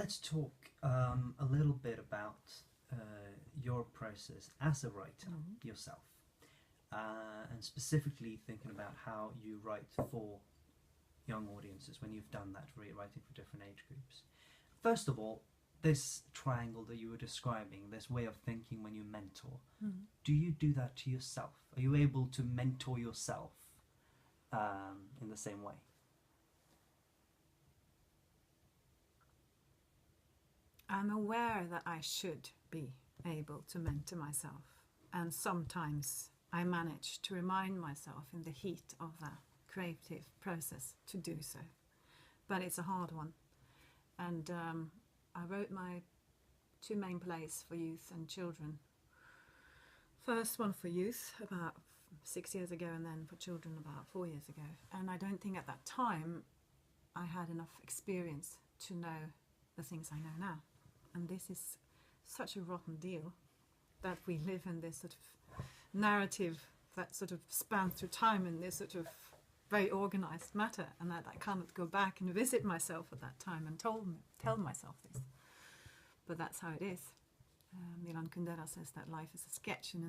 let's talk a little bit about your process as a writer yourself, and specifically thinking about how you write for young audiences when you've done that, writing for different age groups. First of all, this triangle that you were describing, this way of thinking when you mentor, do you do that to yourself? Are you able to mentor yourself in the same way? I'm aware that I should be able to mentor myself, and sometimes I manage to remind myself in the heat of the creative process to do so. But it's a hard one. And I wrote my 2 main plays for youth and children. First one for youth about 6 years ago, and then for children about 4 years ago. And I don't think at that time I had enough experience to know the things I know now. And this is such a rotten deal that we live in this sort of narrative that sort of spans through time in this sort of very organized matter, and that I cannot go back and visit myself at that time and tell myself this. But that's how it is. Milan Kundera says that life is a sketch, and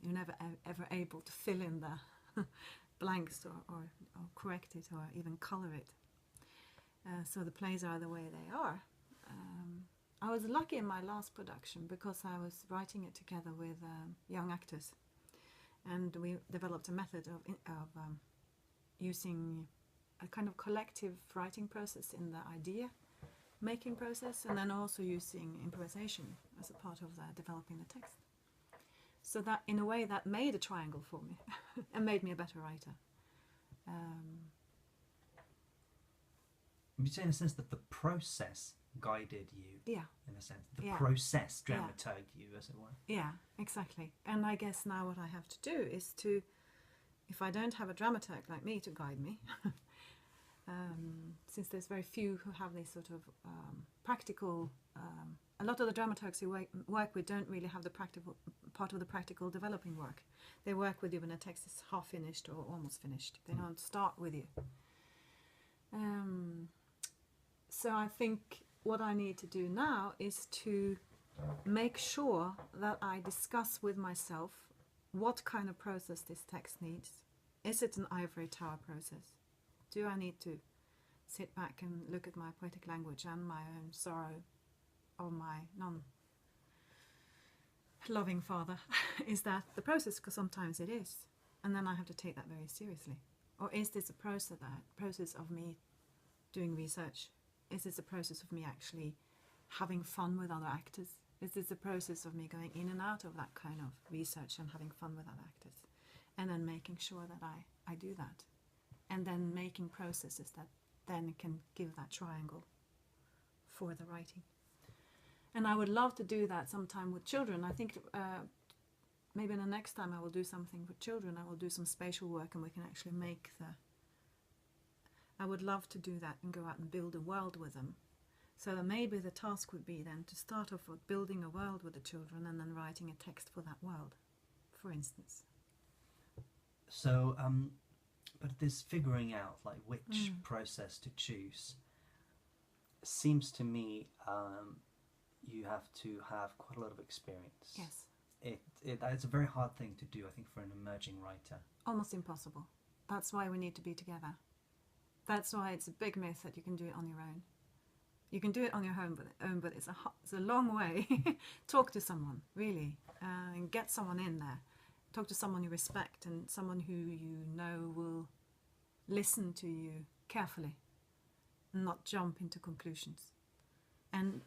you're never ever able to fill in the blanks or correct it or even color it. So the plays are the way they are. I was lucky in my last production because I was writing it together with young actors, and we developed a method of using a kind of collective writing process in the idea making process, and then also using improvisation as a part of developing the text. So that, in a way, that made a triangle for me and made me a better writer. You say in a sense that the process guided you, yeah, in a sense. The process dramaturged you, as it were. Yeah, exactly. And I guess now what I have to do is to, if I don't have a dramaturg like me to guide me, since there's very few who have this sort of practical, a lot of the dramaturgs who work with don't really have the practical part of the practical developing work. They work with you when a text is half finished or almost finished. They don't start with you. So I think what I need to do now is to make sure that I discuss with myself what kind of process this text needs. Is it an ivory tower process? Do I need to sit back and look at my poetic language and my own sorrow of my non-loving father? Is that the process? Because sometimes it is. And then I have to take that very seriously. Or is this a process of me doing research? Is this a process of me actually having fun with other actors? Is this a process of me going in and out of that kind of research and having fun with other actors? And then making sure that I do that. And then making processes that then can give that triangle for the writing. And I would love to do that sometime with children. I think maybe the next time I will do something with children, I will do some spatial work, and we can actually make I would love to do that and go out and build a world with them. So maybe the task would be then to start off with building a world with the children and then writing a text for that world, for instance. So, but this figuring out like which process to choose seems to me you have to have quite a lot of experience. Yes. It's a very hard thing to do, I think, for an emerging writer. Almost impossible. That's why we need to be together. That's why it's a big myth that you can do it on your own. You can do it on your own, but it's a long way. Talk to someone, really, and get someone in there. Talk to someone you respect and someone who you know will listen to you carefully and not jump into conclusions. And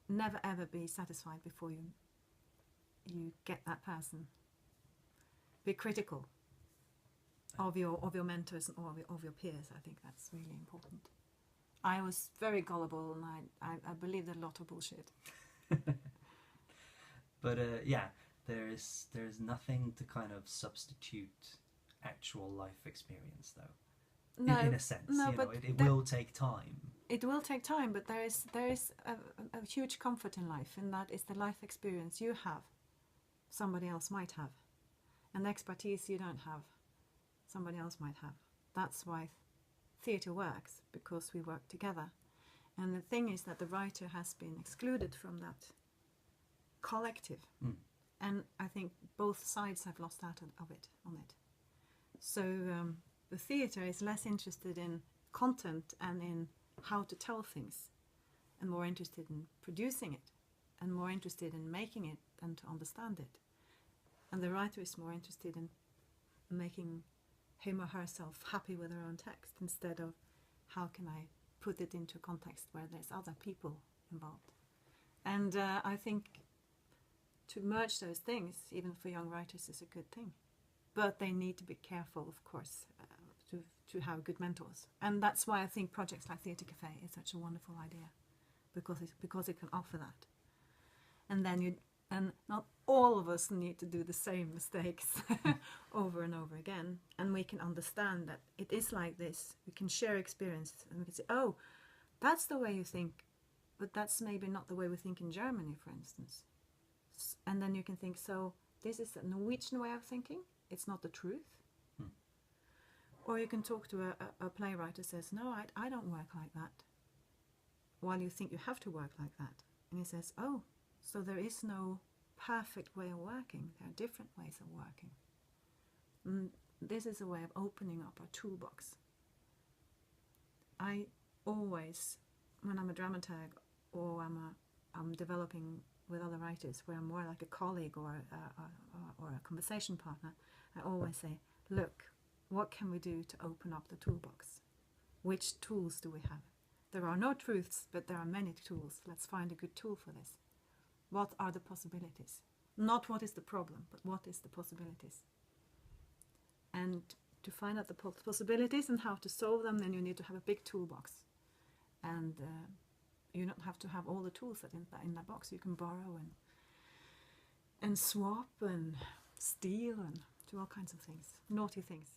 never ever be satisfied before you get that person. Be critical of your mentors and of your peers. I think that's really important. I was very gullible, and I believed a lot of bullshit. But yeah, there's nothing to kind of substitute actual life experience, though. No, in a sense, no, it will take time. It will take time, but there is a huge comfort in life, and that is the life experience you have, somebody else might have, and the expertise you don't have, somebody else might have. That's why theatre works, because we work together, And the thing is that the writer has been excluded from that collective. And I think both sides have lost out on it. So the theatre is less interested in content and in how to tell things, and more interested in producing it, and more interested in making it than to understand it. And the writer is more interested in making him or herself happy with their own text, instead of how can I put it into a context where there's other people involved. And I think to merge those things, even for young writers, is a good thing. But they need to be careful, of course, to have good mentors. And that's why I think projects like Theatre Café is such a wonderful idea, because it can offer that. And then not all of us need to do the same mistakes over and over again. And we can understand that it is like this. We can share experience, and we can say, oh, that's the way you think, but that's maybe not the way we think in Germany, for instance. And then you can think, so this is a Norwegian way of thinking. It's not the truth. Or you can talk to a playwright who says, no, I don't work like that, while you think you have to work like that. And he says, oh, so there is no perfect way of working. There are different ways of working. And this is a way of opening up our toolbox. I always, when I'm a dramaturg or I'm developing with other writers where I'm more like a colleague or a conversation partner, I always say, look, what can we do to open up the toolbox? Which tools do we have? There are no truths, but there are many tools. Let's find a good tool for this. What are the possibilities? Not what is the problem, but what is the possibilities? And to find out the possibilities and how to solve them, then you need to have a big toolbox. And you don't have to have all the tools in that box. You can borrow and swap and steal and do all kinds of things, naughty things.